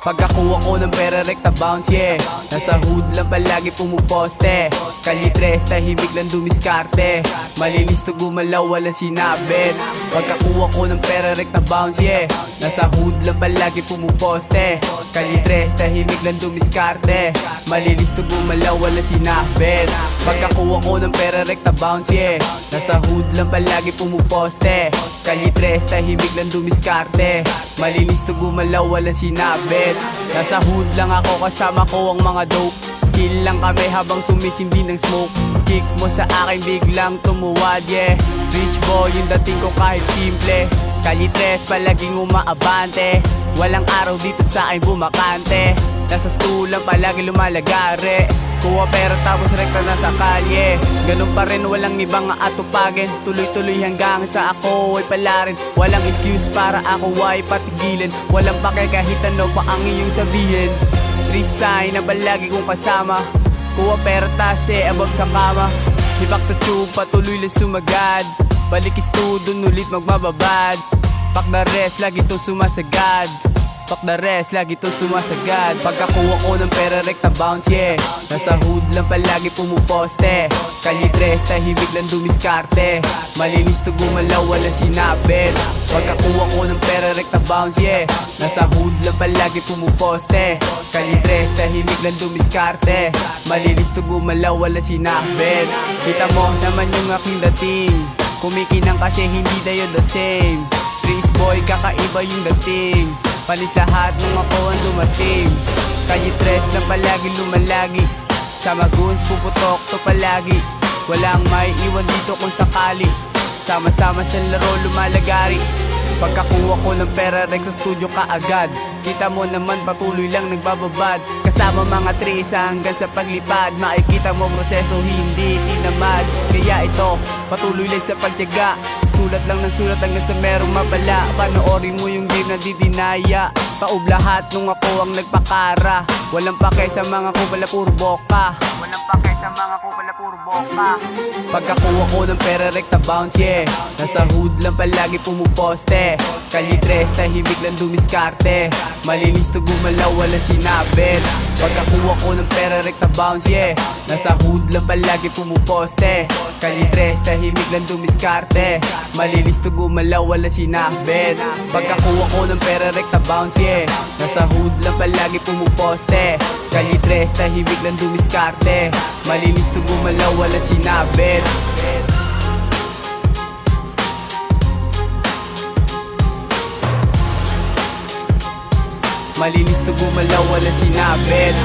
Pagkakuha ko ng pera rekta bounce, yeah. Nasa hood lang palagi pumuposte. Kalye 3, tahimik lang dumiskarte. Malinis to gumalaw, walang sinabit. Pagkakuha ko ng pera rekta bounce, yeah. Nasa hood lang palagi pumuposte. Kalye 3, tahimik lang dumiskarte. Malinis to gumalaw, walang sinabit. Pagkakuha ko ng pera rekta bounce, yeah. Nasa hood lang palagi pumuposte. Kalye 3, tahimik lang dumiskarte. Malinis to gumalaw, walang sinabit. Nasa hood lang ako, kasama ko ang mga dope. Chill lang kami habang sumisindi ng smoke. Chick mo sa akin biglang tumuwad, yeah. Rich boy yung dating ko kahit simple. Kalye 3 palaging umaabante. Walang araw dito sa akin bumakante. Nasa stool lang palagi lumalagari. Kuha pera tapos rekta na sa kalye. Ganun pa rin, walang ibang atupagin. Tuloy-tuloy hanggang sa ako ay palarin. Walang excuse para ako ay patigilin. Walang pake kahit ano pa ang iyong sabihin. Resign na palagi kong kasama. Kuha pera tase above sa kama. Hibak sa tube patuloy lang sumagad. Balik studio ulit magbababad. Pack the rest lagi to sumasagad. Pack the rest, lagi to sumasagad. Pagkakuha ko ng pera rekta bounce, yeah. Nasa hood lang palagi pumuposte. Kalye 3, tahimik lang dumiskarte. Malinis to gumalaw, walang sinabit. Pagkakuha ko ng pera rekta bounce, yeah. Nasa hood lang palagi pumuposte. Kalye 3, tahimik lang dumiskarte. Malinis to gumalaw, walang sinabit. Kita mo naman yung aking dating. Kumikinang kasi hindi tayo the same. Prince boy, kakaiba yung dating. Panis lahat nung ako ang dumating. Kalye 3 na palagi lumalagi. Sa maguns puputok to palagi. Walang may iwan dito kung sakali. Sama-sama sa laro lumalagari. Pagkakuha ko ng pera rek sa studio kaagad. Kita mo naman patuloy lang nagbababad. Kasama mga trisa hanggang sa paglipad. Makikita mo proseso hindi tinamad. Kaya ito patuloy lang sa pagtiyaga. Sulat lang ng sulat hanggang sa merong mabala. Panoorin mo yung game na didinaya. Taob lahat nung ako ang nagpakara. Walang pake sa mga kupala puro boka. Walang pake sa mga kupala puro boka. Pagkakuha ko ng pera rekta bounce, yeah. Nasa hood lang palagi pumuposte. Kalye 3, tahimik lang dumiskarte. Malinis to gumalaw, walang sinabit. Pagkakuha ko ng pera rekta bounce, yeah. Nasa hood lang palagi pumuposte. Kalye 3, tahimik lang dumiskarte. Malinis to gumalaw, walang sinabit. Pagkakuha ko ng pera rekta bounce, yeah. Nasa hood lang palagi pumuposte. Kalye 3, tahimik lang dumiskarte. Malinis to gumalaw, walang sinabit. Malinis to gumalaw, walang sinabit.